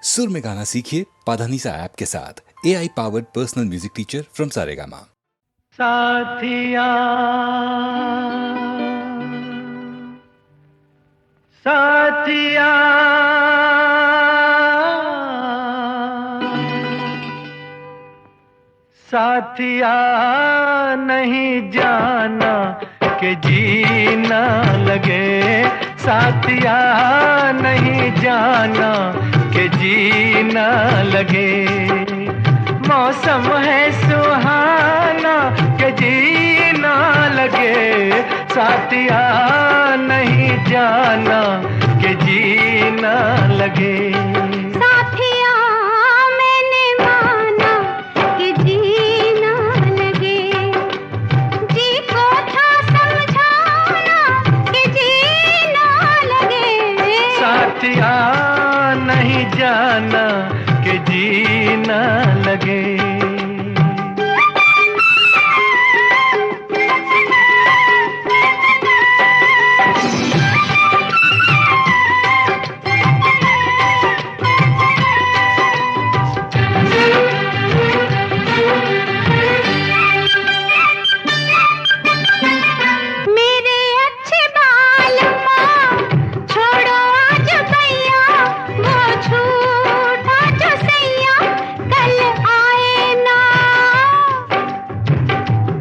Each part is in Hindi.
सुर में गाना सीखिए पाधानीसा ऐप के साथ। AI powered personal music teacher from Saregama. साथिया साथिया साथिया नहीं जाना कि जीना लगे, साथिया नहीं जाना कि जीना लगे। मौसम है सुहाना कि जीना लगे, साथिया नहीं जाना कि जीना लगे। साथिया मैंने माना कि जीना लगे, जी को था समझाना कि जीना लगे। साथिया नहीं जाना कि जीना लगे।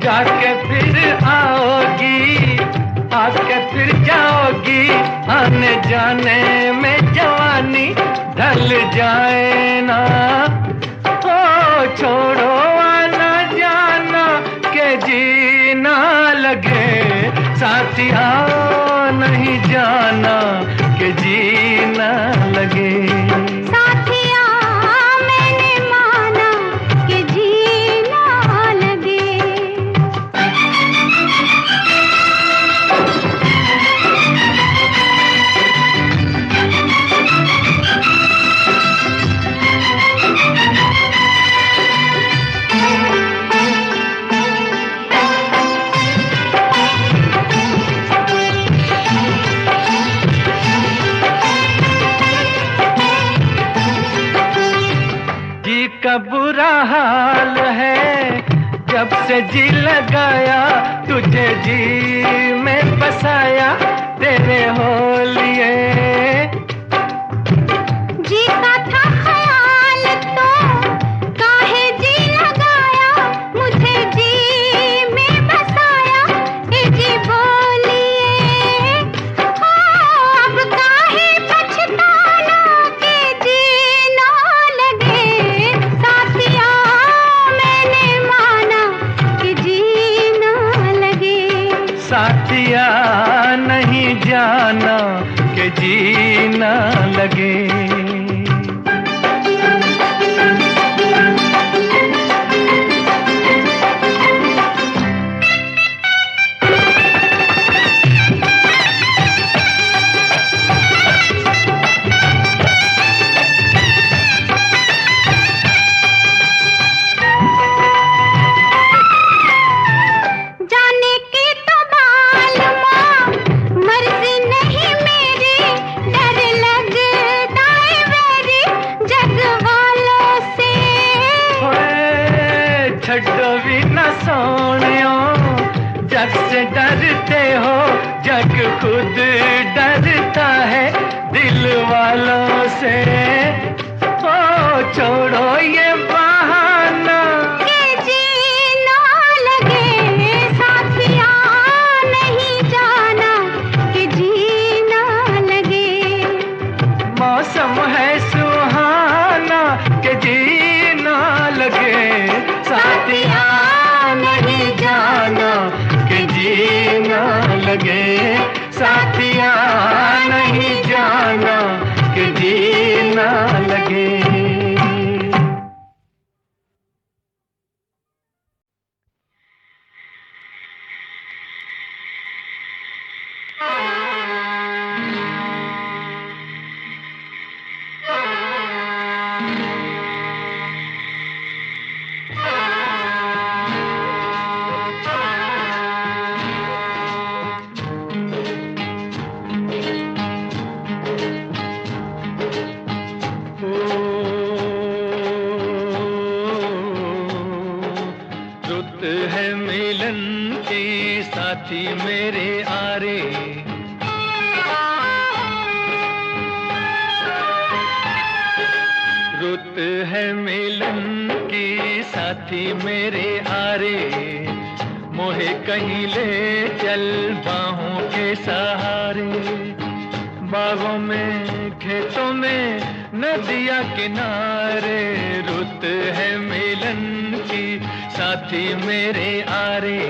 जाके फिर आओगी, आके फिर जाओगी, आने जाने में जवानी ढल जाए ना। ओ छोड़ो आना जाना के जीना लगे, साथिया नहीं जाना के जीना लगे। का बुरा हाल है जब से जी लगाया, तुझे जी में बसाया तेरे हो लिए। जी का था ख्याल तो काहे जी लगाया, मुझे जी में बसाया ए जी बोलिए। अब काहे पछताना के जीना लगे, साथिया मैंने माना कि जीना लगे। साथिया नहीं जाना कि जीना लगे। छड्डो भी न सोनियो, जग से डरते हो, जग खुद डरता है दिल वालों से। ओ छोड़ो ये बहाना के जीना लगे, साथिया नहीं जाना कि जीना लगे। मौसम है सुहाना कि जीना लगे, साथिया नहीं जाना कि जीना लगे। साथिया नहीं जाना कि जीना लगे। साथी मेरे आरे। रुत है मिलन की साथी मेरे आरे, मोहे कहीं ले चल बाहों के सहारे। बागों में खेतों में नदिया किनारे, रुत है मिलन की साथी मेरे आरे।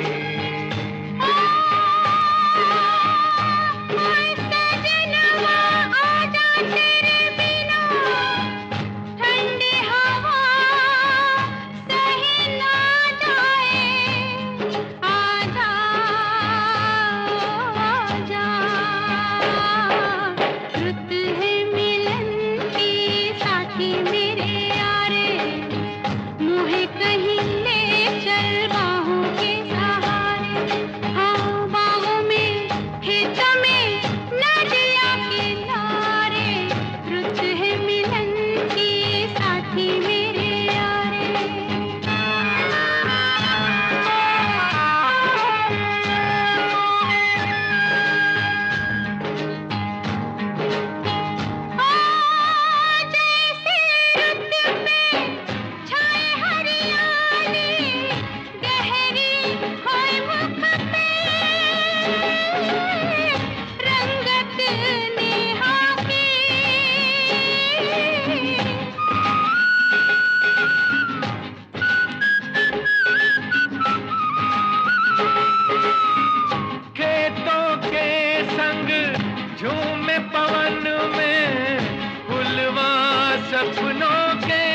सपनों के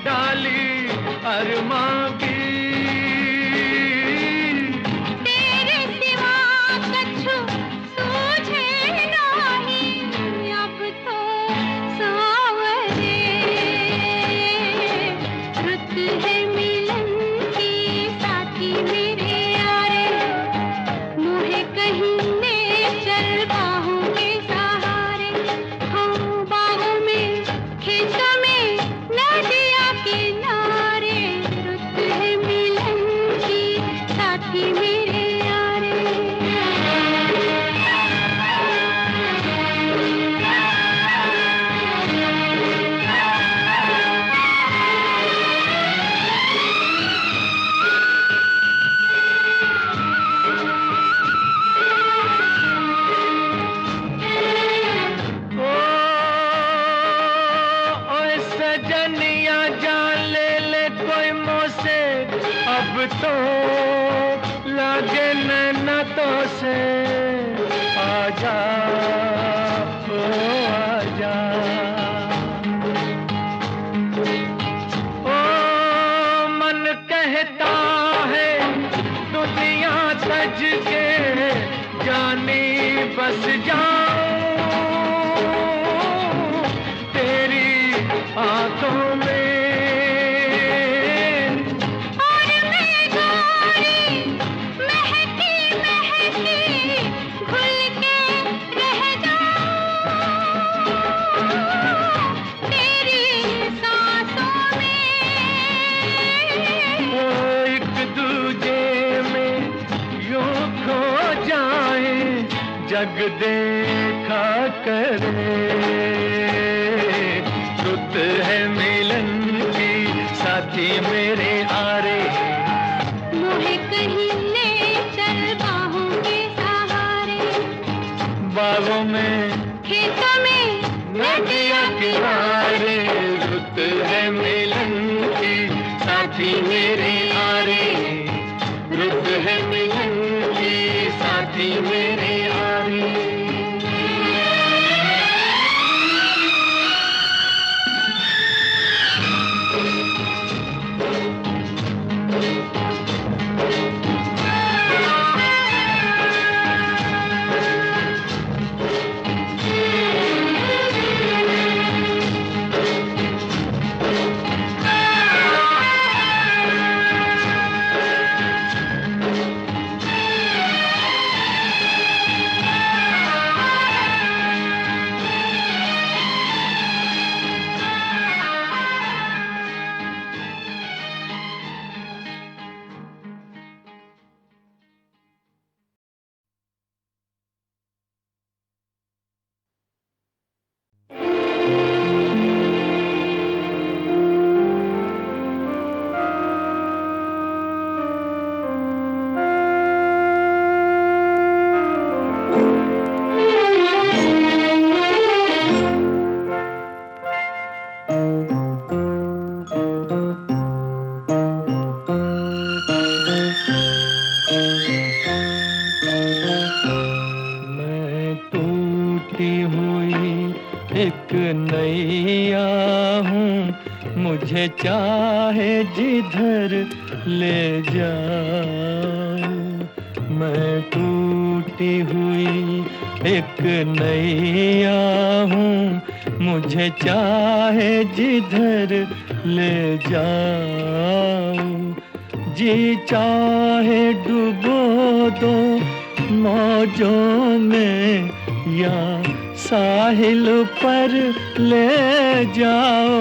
डाली अरमां की, तेरे सिवा कछु सूझे नहीं अब तो सावरे। रुत है मिलन की साथी मेरे यारे, मोहे कहीं ले चल बाहों के सहारे। हाँ बाहों में खेतों में नदिया किनारे, रुत है मिलन की साथी मेरे यारे। ओए सजनिया जान ले ले कोई मोसे, अब तो लागे नैना तो से। आजा ओ आजा, ओ मन कहता है दुनिया तज के जानी बस जाऊं तेरी आंखों में। और मैं गोरी महकी महकी घुल के रह जाऊं तेरी सांसों में। वो एक दूजे में यूं खो जाए, जग देखा करे। रुत है मिलन की साथी मेरे आरे, मोहे कहीं ले चल बाहों के सहारे। बागों में खेतों में नदिया किनारे, रुत है मिलन की साथी मेरे आरे। रुत है मिलन की साथी मेरे आरे। एक नैया हूँ, मुझे चाहे जिधर ले जाओ। मैं टूटी हुई एक नैया हूँ, मुझे चाहे जिधर ले जाओ। जी चाहे डुबो दो मौजों में या साहिल पर ले जाओ।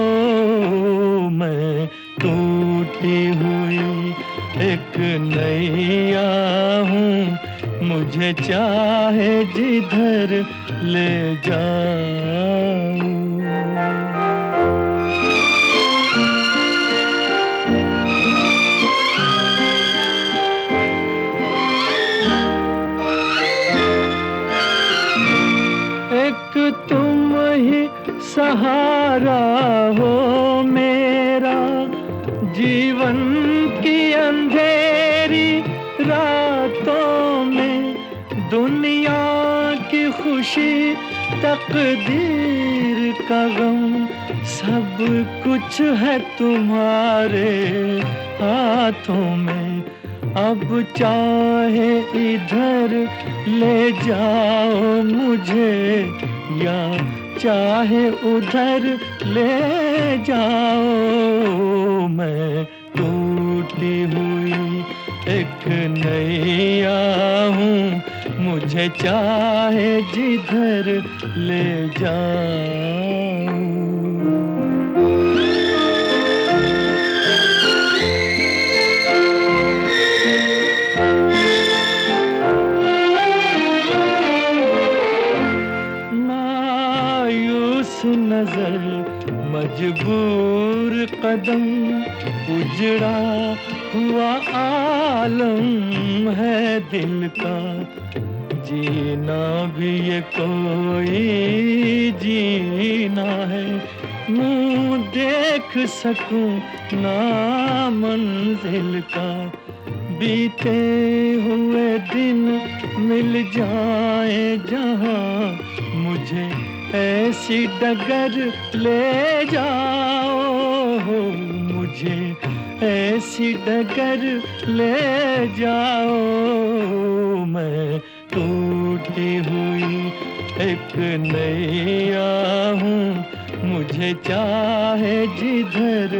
मैं टूटी हुई एक नैया हूँ, मुझे चाहे जिधर ले जाओ। एक तुम ही सहारा हो मेरा, जीवन की अंधेरी रातों में। दुनिया की खुशी तकदीर का गम, सब कुछ है तुम्हारे हाथों में। अब चाहे इधर ले जाओ मुझे या चाहे उधर ले जाओ। मैं टूटी हुई एक नैया हूँ, मुझे चाहे जिधर ले जाओ। नजर मजबूर कदम, उजड़ा हुआ आलम है दिल का। जीना भी ये कोई जीना है, मुँह देख सकूं ना मंजिल का। बीते हुए दिन मिल जाए जहाँ, मुझे ऐसी डगर ले जाओ। मुझे ऐसी डगर ले जाओ। मैं टूटी हुई एक नैया हूँ, मुझे चाहे जिधर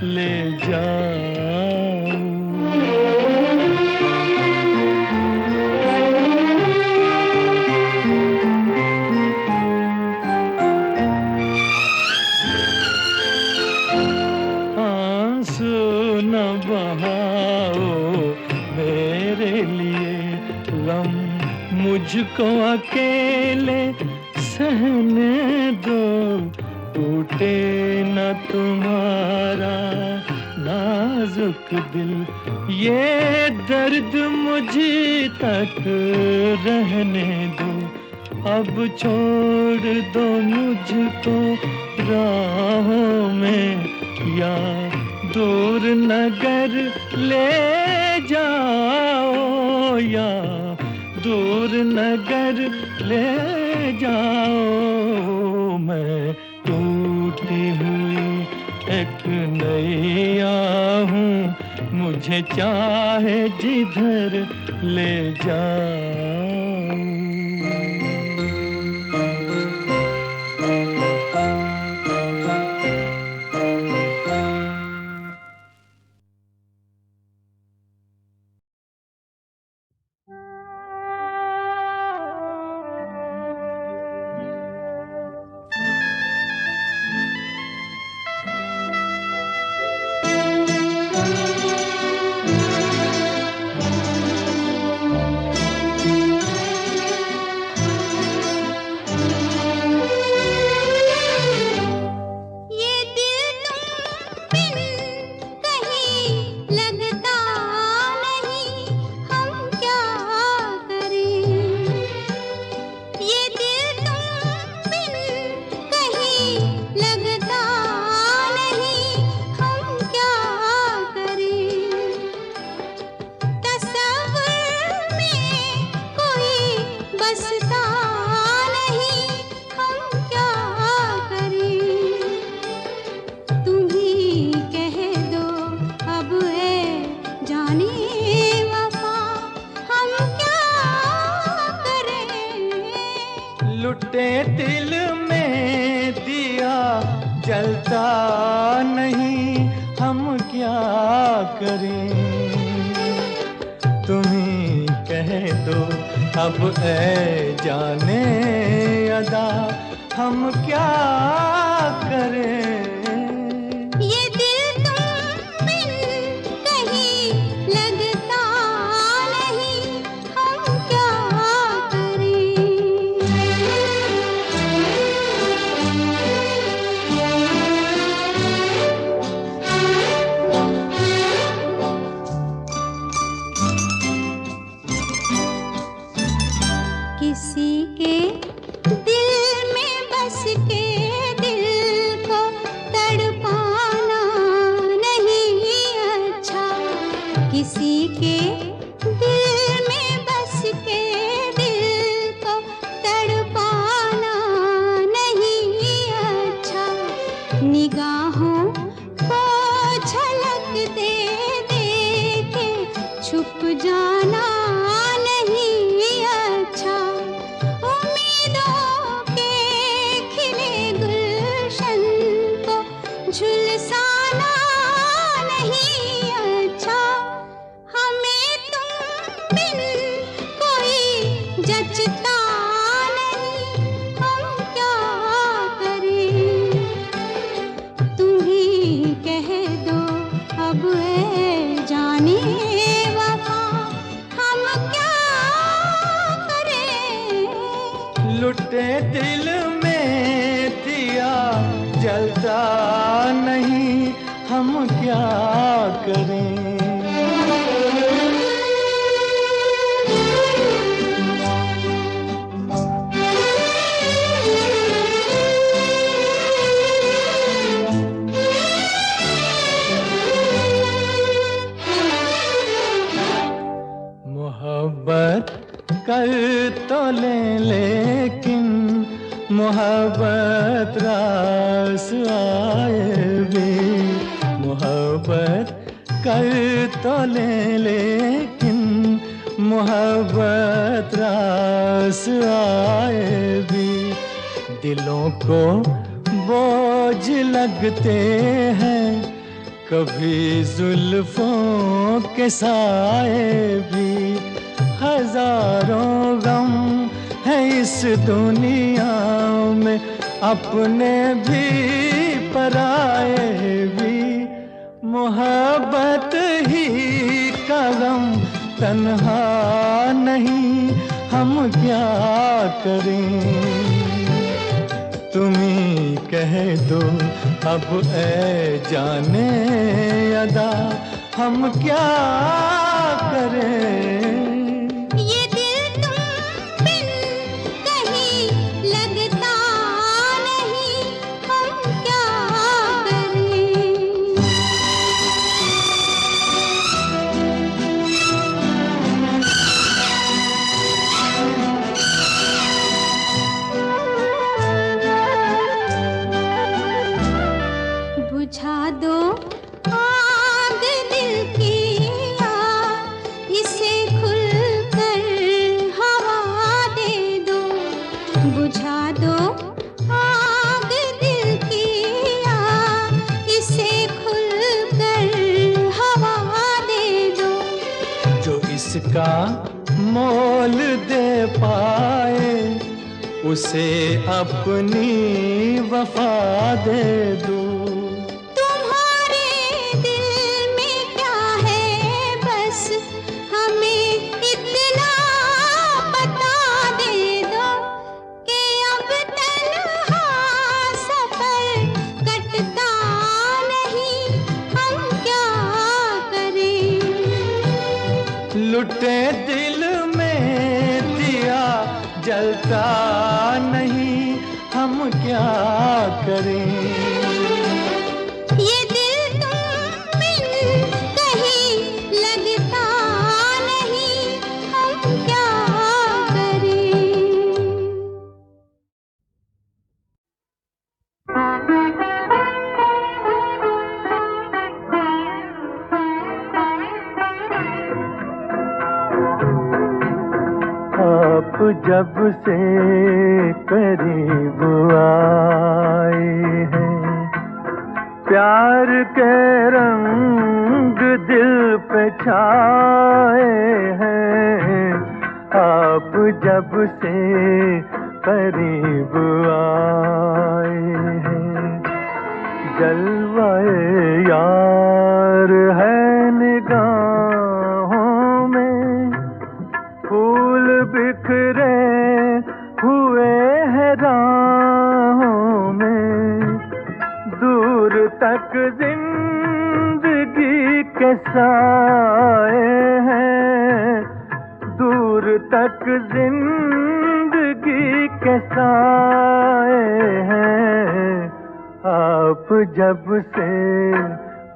ले जाओ। न बहाओ मेरे लिए गम, मुझको अकेले सहने दो। टूटे न तुम्हारा नाजुक दिल, ये दर्द मुझ तक रहने दो। अब छोड़ दो मुझको राहों में या दूर नगर ले जाओ, या दूर नगर ले जाओ। मैं टूटी हुई एक नैया हूँ, मुझे चाहे जिधर ले जाओ। जलता नहीं हम क्या करें। तुम्ही कह दो अब ऐ जाने अदा हम क्या करें। ये दिल तुम बिन कहीं लगता नहीं, हम क्या करें। किसी के दिल में बस के दिल को तड़पाना नहीं अच्छा। किसी के दिल में बस के दिल को तड़पाना नहीं अच्छा। निगाहों को झलक दे दे के छुप जाना नहीं अच्छा। उम्मीदों के खिले गुलशन को झुलसाना नहीं अच्छा। हमें तुम बिन कोई जचता नहीं, हम क्या करें। तुम ही कह दो अब ऐ जाने वफा हम क्या करें। लुटे दिल में दिया जलता नहीं हम क्या करें। मोहब्बत कर तो ले लेकिन मोहब्बत रास आए भी। मोहब्बत कर तो ले लेकिन मोहब्बत रास आए भी। दिलों को बोझ लगते हैं कभी जुल्फों के साए भी। हजारों गम है इस दुनिया में अपने भी पराए भी। मोहब्बत ही का गम तन्हा नहीं हम क्या करें। तुम्ही कह दो अब ऐ जाने अदा हम क्या करें। ये दिल तुम बिन कहीं लगता नहीं, हम क्या करें। बुझा दो आग दिल की आग, इसे खुलकर हवा दे दो। बुझा दो आग दिल की आग, इसे खुलकर हवा दे दो। जो इसका मोल दे पाए उसे अपनी वफा दे दो। तुम्हारे दिल में क्या है बस हमें इतना बता दे दो कि अब तन्हा सफर कटता नहीं, हम क्या करें। लुटे दिल में दिया जलता नहीं हम क्या करें। ये दिल तुम बिन कहीं लगता नहीं, हम क्या आप जब से करीब आए हैं प्यार के रंग दिल पे छाए हैं, आप जब से करीब आए हैं। जलवाए यार है निगाहों में, फूल बिखरे हुए हैं राहों में, दूर तक जिंदगी के साए हैं, दूर तक जिंदगी के साए हैं, आप जब से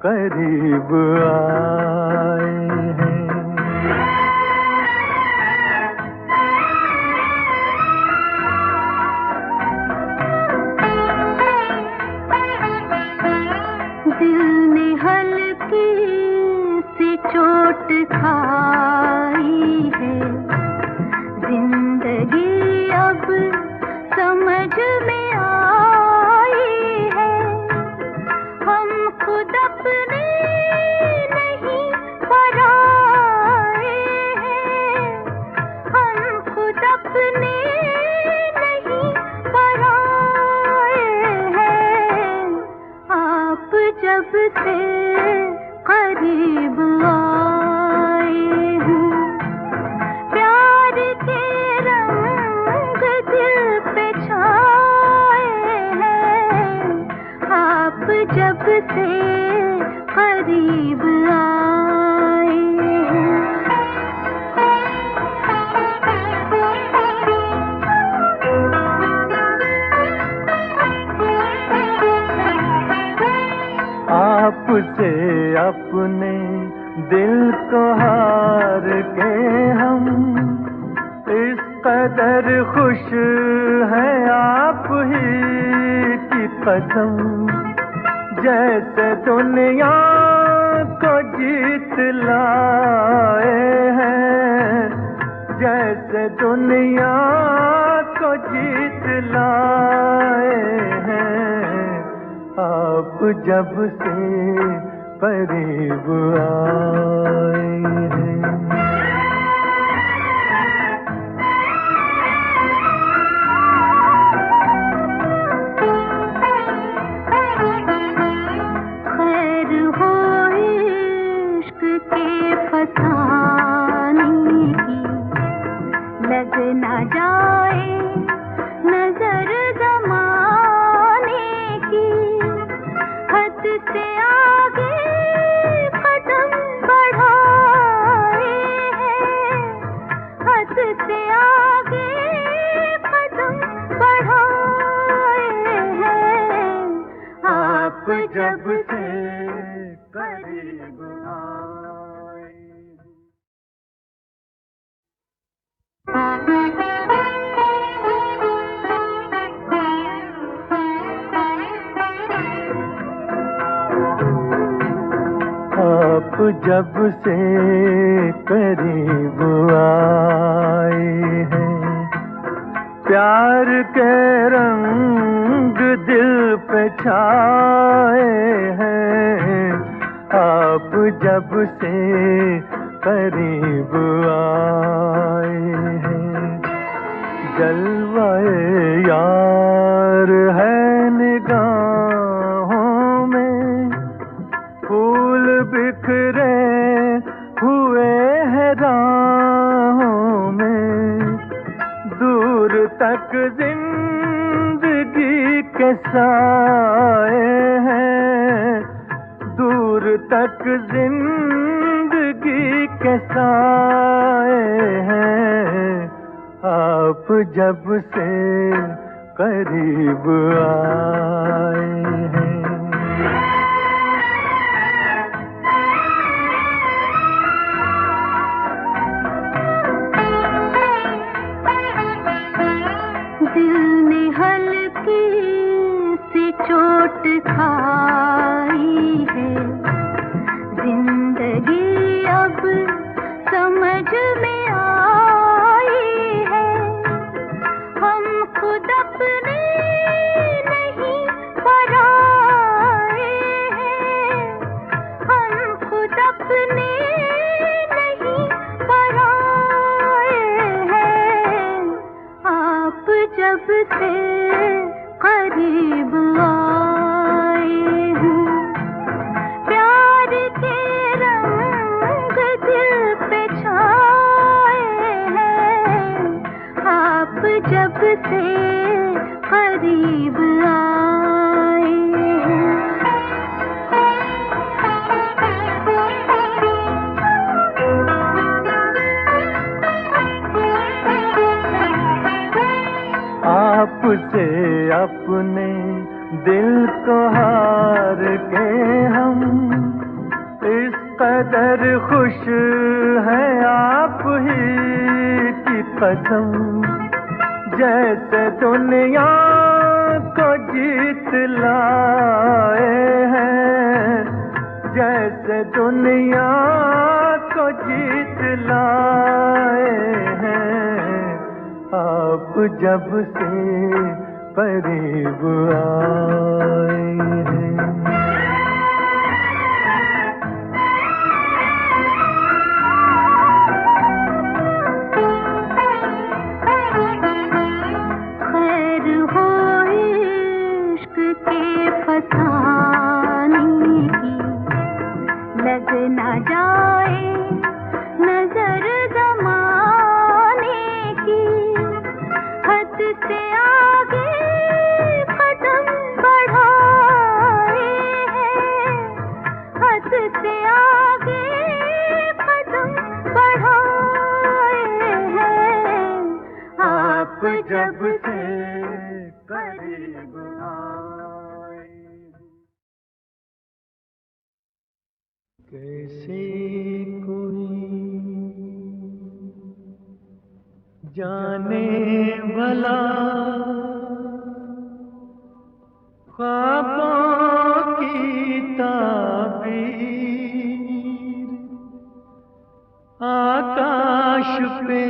करीब आए हैं। दिल ने हल्की सी चोट खाई है, जिंदगी अब समझ में आई है। हम खुद अपने नहीं पराए हैं, हम खुद अपने नहीं पराए हैं, आप जब से करीब आए हैं। प्यार के रंग दिल पे छाए हैं, आप जब से करीब आए आपसे अपने दिल को हार के हम इस कदर खुश हैं, आप ही की कसम। जैसे दुनिया को जीत लाए हैं, जैसे दुनिया को जीत लाए हैं, आप जब से करीब आए हैं। खैर हो इश्क के फसाने की, लग ना जाए नजर जमाने की। हद से आगे कदम बढ़ाए हैं, हद से आगे कदम बढ़ाए हैं, आप जब से करीब आए। आप जब से करीब आए हैं, प्यार के रंग दिल पे छाए हैं, आप जब से करीब आए हैं। जलवाए यार है निगाहों में, फूल बिखरे हुए हैं राहों में, दूर तक जिंदगी के साए हैं, दूर तक जिंदगी के साए हैं, आप जब से करीब आए हैं। दिल ने हल्की सी चोट खाई है, जिंदगी अब समझ में आई है। हम खुद अपने नहीं पराए दिल को हार के हम इस कदर खुश है आप ही की कसम, जैसे दुनिया को जीत लाए हैं, जैसे दुनिया को जीत लाए हैं। आप जब से करीब आए हैं। खैर हो इश्क के फसाने की, लग ना जाए नजर जमाने की, हद से आगे कदम बढ़ाए हैं, हद से आगे कदम बढ़ाए हैं। आप जब से करीब आए। कैसे कोई जाने भला ख्वाबों की ताबीर, आकाश पे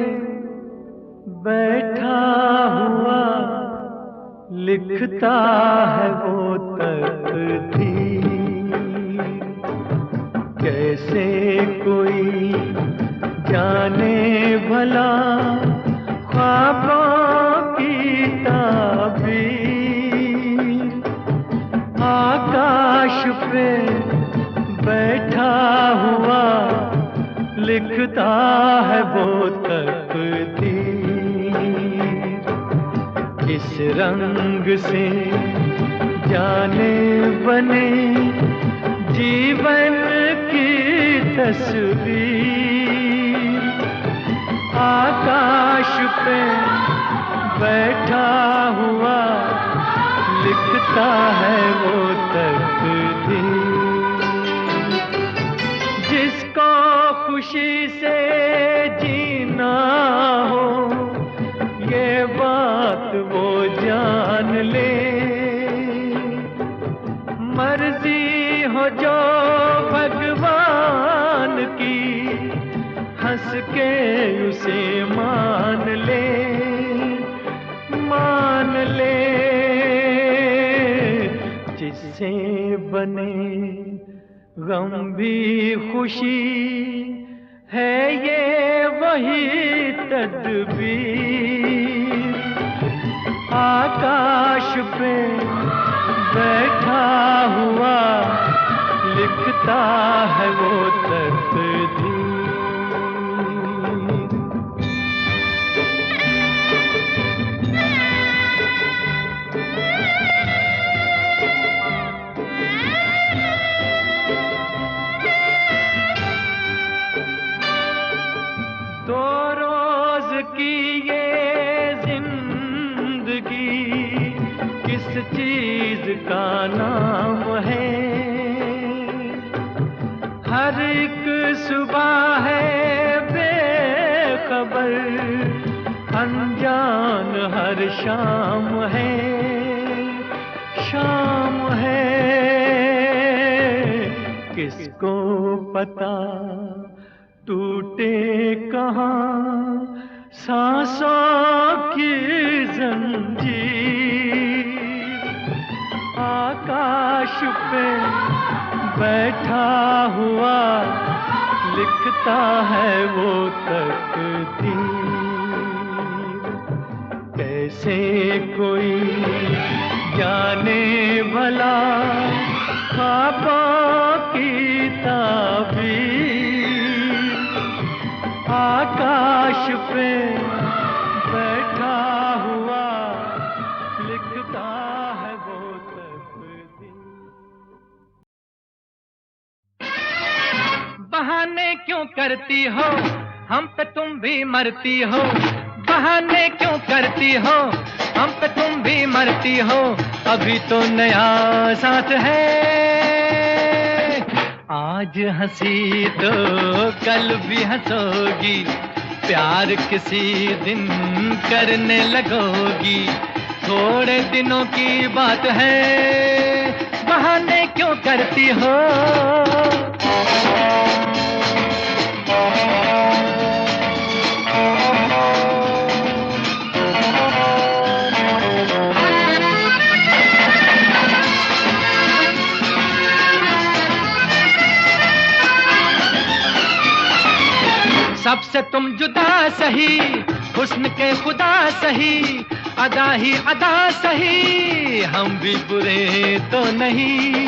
बैठा हुआ लिखता है वो तकदीर। कैसे कोई जाने भला ख्वाबों की ताबीर, आकाश पे बैठा हुआ लिखता है वो तकदीर। इस रंग से जाने बने जीवन की तस्वीर, आकाश पे बैठा हुआ लिखता है वो तकदीर। जिसको खुशी से जीना हो ये बात वो जान ले, मर्जी हो जो भगवान की हंस के उसे मान ले, मान ले। जिससे बने गम भी खुशी है ये वही तदबीर, आकाश पे बैठा हुआ लिखता है वो तकदीर। दो रोज की ये जिंदगी किस चीज का नाम है, हर एक सुबह है बेखबर, अनजान हर शाम है, शाम है। किसको पता टूटे कहाँ सांसों की जंजीर, आकाश पे बैठा हुआ लिखता है वो तकदीर। कैसे कोई जाने भला ख्वाबों की ताबीर, आकाश पे बैठा हुआ लिखता है वो तकदीर। बहाने क्यों करती हो, हम पे तुम भी मरती हो, बहाने क्यों करती हो, हम पे तुम भी मरती हो। अभी तो नया साथ है। आज हंसी तो कल भी हंसोगी, प्यार किसी दिन करने लगोगी। थोड़े दिनों की बात है, बहाने क्यों करती हो? सबसे तुम जुदा सही, हुस्न के खुदा सही, अदा ही अदा सही, हम भी बुरे तो नहीं।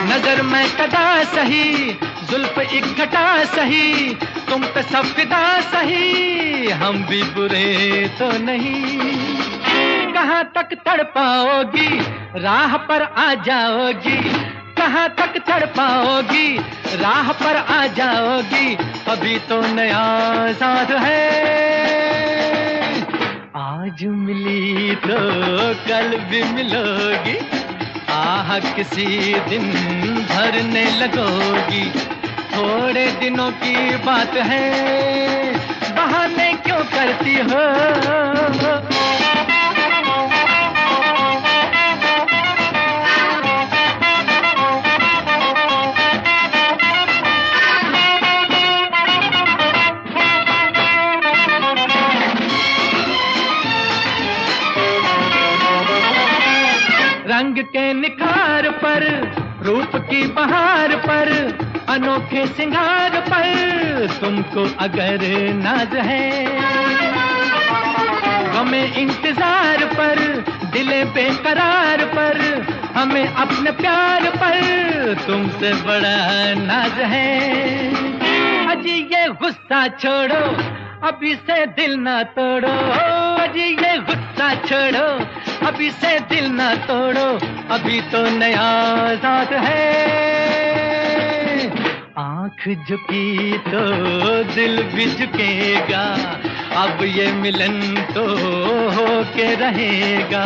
नजर में कदा सही, जुल्फ एक घटा सही, तुम पे सब फिदा सही, हम भी बुरे तो नहीं। कहाँ तक तड़पाओगी, राह पर आ जाओगी, कहाँ तक चढ़ पाओगी, राह पर आ जाओगी। अभी तो नया साथ है, आज मिली तो कल भी मिलोगी। आह किसी दिन भरने लगोगी। थोड़े दिनों की बात है, बहाने क्यों करती हो? रंग के निखार पर, रूप की बहार पर, अनोखे सिंगार पर तुमको अगर नाज है, हमें इंतजार पर, दिले बेकरार पर, हमें अपने प्यार पर तुमसे बड़ा नाज है। अजी ये गुस्सा छोड़ो, अभी से दिल ना तोड़ो। अजी ये गुस्सा छोड़ो, अभी से दिल ना तोड़ो। अभी तो नया साथ है, आंख झुकी तो दिल भी झुकेगा। अब ये मिलन तो होके रहेगा।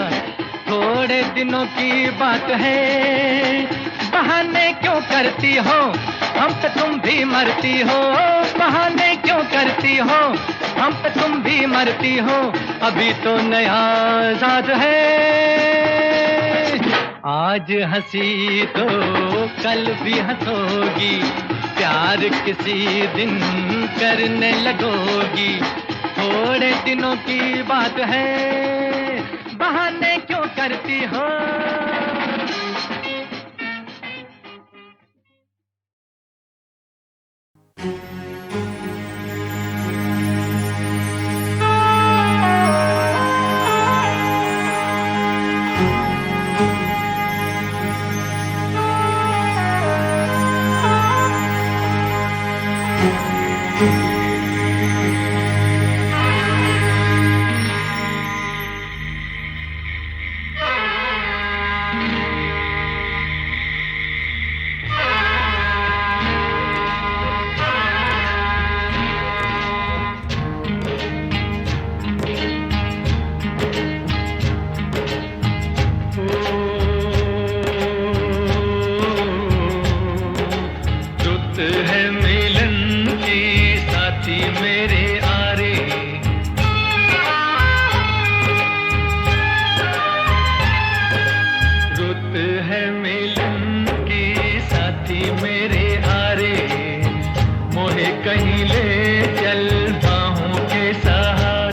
थोड़े दिनों की बात है, बहाने क्यों करती हो? हम पे तुम भी मरती हो, बहाने क्यों करती हो? हम पे तुम भी मरती हो। अभी तो नया साथ है, आज हंसी तो कल भी हंसोगी। प्यार किसी दिन करने लगोगी। थोड़े दिनों की बात है, बहाने क्यों करती हो? कहीं ले चल बाहों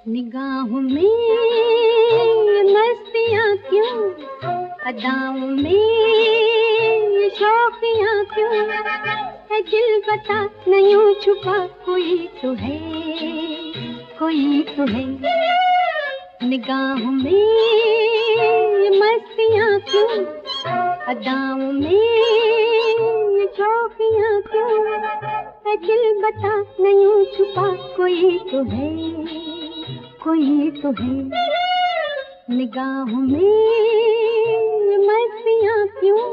निगाहों में मस्तियाँ क्यों, अदाओं में शौकियाँ क्यों, है दिल बता न यूं छुपा कोई तो है, कोई तो है। निगाहों में मस्तियाँ क्यों, अदाओं में शौकियाँ क्यों, है दिल बता न यूं छुपा कोई तो है, कोई तो है। निगाहों में मस्तियाँ क्यों।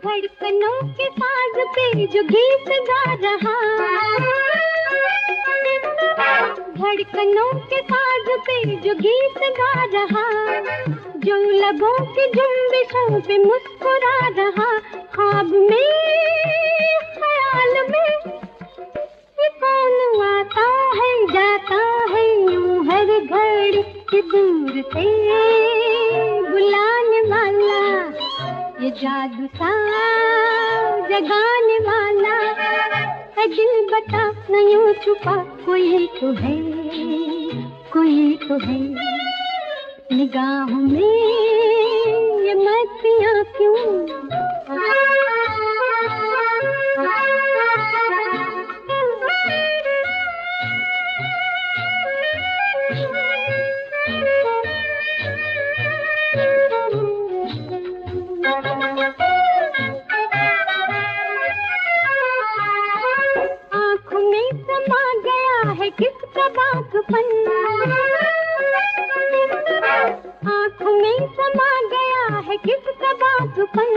धड़कनों के साज पे जो गीत गा रहा, धड़कनों के साज पे जो गीत गा रहा, जो लबों की जुम्बिशों पे मुस्कुरा रहा, ख्वाब में ख्याल में ये कौन आता है जाता है यूं हर घड़ी कि दूर से बुलाने वाला, ये जादू सा जगाने वाला, है दिल बता न यूं छुपा कोई तो है, कोई तो है। निगाहों में ये मस्तियाँ क्यों। आँखों में समा गया है किसका बागपन, आँखों में समा गया है किसका बागपन,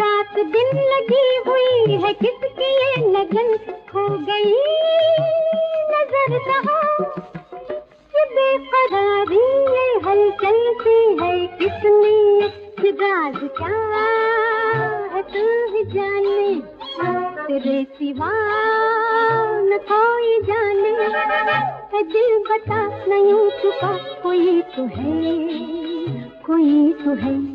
रात दिन लगी हुई है किसकी ये लगन, खो गई नजर कहाँ ये बेकरारी, ये हलचल सी है किसने, ये राज क्या है तू ही जाने, तेरे सिवा न कोई जाने, है दिल बता न यूं छुपा कोई तो है, कोई तो है।